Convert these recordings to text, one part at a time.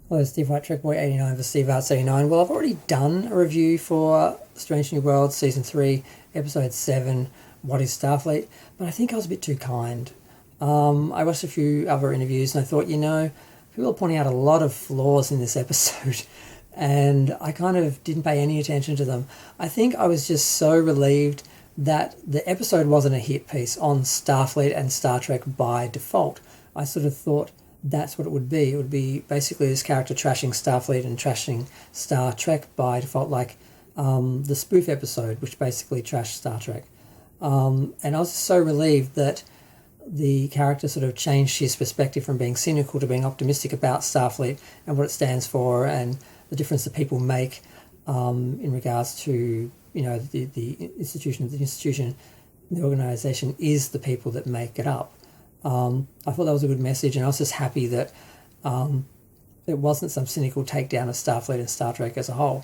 Hello, Steve White, Trek Boy 89 for Steve Arts 89. Well, I've already done a review for Strange New Worlds Season 3, Episode 7, What is Starfleet? But I think I was a bit too kind. I watched a few other interviews and I thought, people are pointing out a lot of flaws in this episode and I kind of didn't pay any attention to them. I think I was just so relieved that the episode wasn't a hit piece on Starfleet and Star Trek by default. I sort of thought that's what it would be. It would be basically this character trashing Starfleet and trashing Star Trek by default, like the spoof episode, which basically trashed Star Trek. And I was so relieved that the character sort of changed his perspective from being cynical to being optimistic about Starfleet and what it stands for and the difference that people make in regards to, the institution. The organisation is the people that make it up. I thought that was a good message, and I was just happy that it wasn't some cynical takedown of Starfleet and Star Trek as a whole.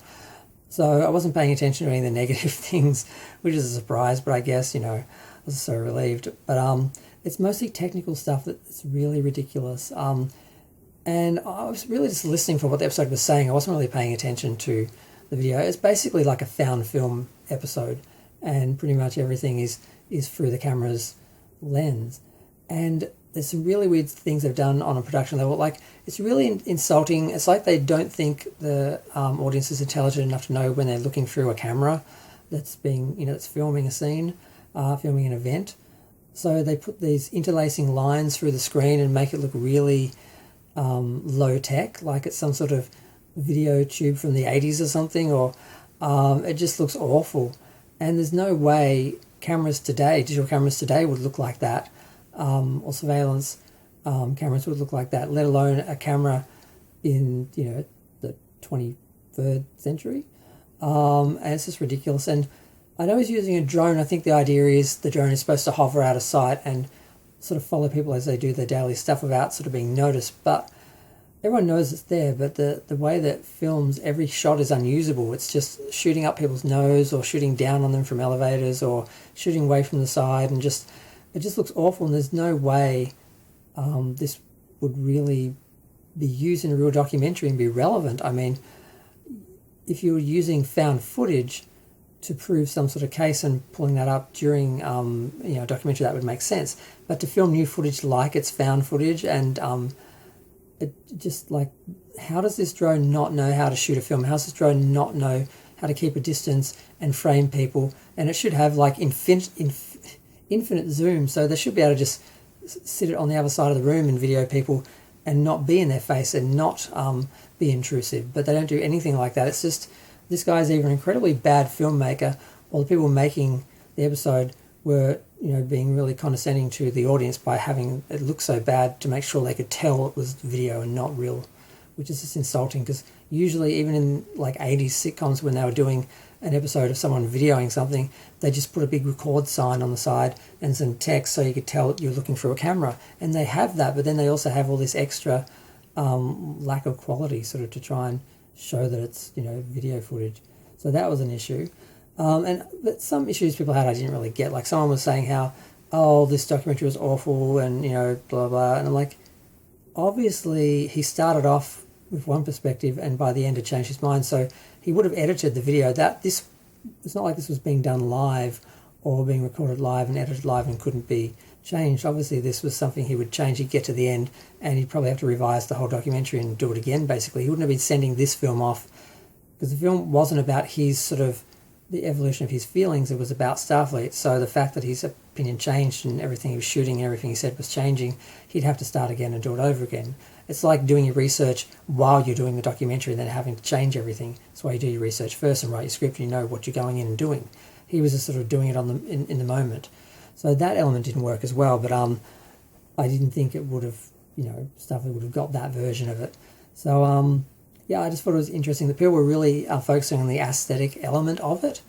So I wasn't paying attention to any of the negative things, which is a surprise, but I guess, I was so relieved. But it's mostly technical stuff that's really ridiculous. And I was really just listening for what the episode was saying. I wasn't really paying attention to the video. It's basically like a found film episode, and pretty much everything is through the camera's lens. And there's some really weird things they've done on a production level. Like, it's really insulting. It's like they don't think the audience is intelligent enough to know when they're looking through a camera that's being, that's filming a scene, filming an event. So they put these interlacing lines through the screen and make it look really low tech, like it's some sort of video tube from the 80s or something, or it just looks awful. And there's no way digital cameras today would look like that. Or surveillance cameras would look like that, let alone a camera in, the 23rd century. And it's just ridiculous. And I know he's using a drone. I think the idea is the drone is supposed to hover out of sight and sort of follow people as they do their daily stuff without sort of being noticed. But everyone knows it's there, but the way that films, every shot is unusable. It's just shooting up people's nose or shooting down on them from elevators or shooting away from the side, and it just looks awful, and there's no way this would really be used in a real documentary and be relevant. I mean, if you were using found footage to prove some sort of case and pulling that up during a documentary, that would make sense. But to film new footage like it's found footage, and it just, like, how does this drone not know how to shoot a film? How does this drone not know how to keep a distance and frame people? And it should have like infinite zoom, so they should be able to just sit on the other side of the room and video people and not be in their face and not be intrusive. But they don't do anything like that. It's just, this guy's either an incredibly bad filmmaker, or the people making the episode were being really condescending to the audience by having it look so bad to make sure they could tell it was video and not real, which is just insulting. Because usually, even in like 80s sitcoms, when they were doing an episode of someone videoing something, they just put a big record sign on the side and some text so you could tell you're looking through a camera. And they have that, but then they also have all this extra lack of quality sort of to try and show that it's, video footage. So that was an issue. But some issues people had I didn't really get. Like, someone was saying how, this documentary was awful and, blah, blah. And I'm like, obviously he started off with one perspective and by the end had changed his mind. So he would have edited the video. It's not like this was being done live or being recorded live and edited live and couldn't be changed. Obviously this was something he would change. He'd get to the end and he'd probably have to revise the whole documentary and do it again, basically. He wouldn't have been sending this film off, because the film wasn't about his sort of the evolution of his feelings. It was about Starfleet. So the fact that his opinion changed and everything he was shooting and everything he said was changing, he'd have to start again and do it over again. It's like doing your research while you're doing the documentary and then having to change everything. That's why you do your research first and write your script and you know what you're going in and doing. He was just sort of doing it in the moment. So that element didn't work as well, but I didn't think it would have, Starfleet would have got that version of it. So I just thought it was interesting that people were really focusing on the aesthetic element of it.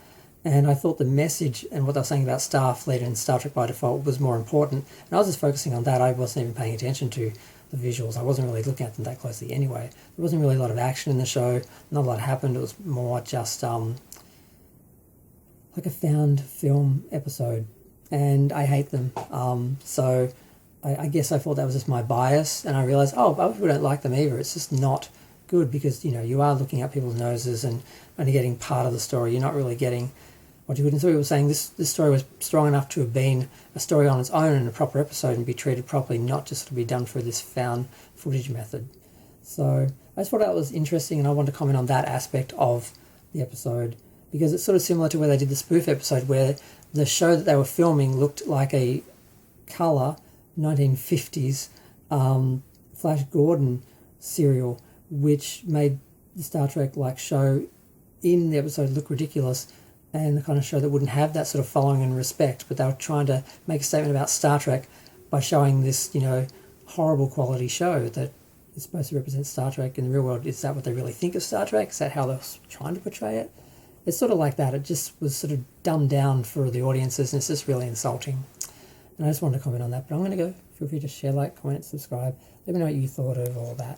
And I thought the message and what they were saying about Starfleet and Star Trek by default was more important. And I was just focusing on that. I wasn't even paying attention to the visuals. I wasn't really looking at them that closely anyway. There wasn't really a lot of action in the show. Not a lot happened. It was more just like a found film episode. And I hate them. So I guess I thought that was just my bias. And I realised, other people don't like them either. It's just not good because, you know, you are looking at people's noses and only getting part of the story. You're not really getting what you would. And so we were saying this story was strong enough to have been a story on its own in a proper episode and be treated properly, not just to be done through this found footage method. So I just thought that was interesting, and I wanted to comment on that aspect of the episode because it's sort of similar to where they did the spoof episode where the show that they were filming looked like a colour 1950s Flash Gordon serial, which made the Star Trek like show in the episode look ridiculous and the kind of show that wouldn't have that sort of following and respect, but they were trying to make a statement about Star Trek by showing this, you know, horrible quality show that is supposed to represent Star Trek in the real world. Is that what they really think of Star Trek? Is that how they're trying to portray it? It's sort of like that. It just was sort of dumbed down for the audiences, and it's just really insulting. And I just wanted to comment on that, but I'm going to go. Feel free to share, like, comment, subscribe. Let me know what you thought of all that.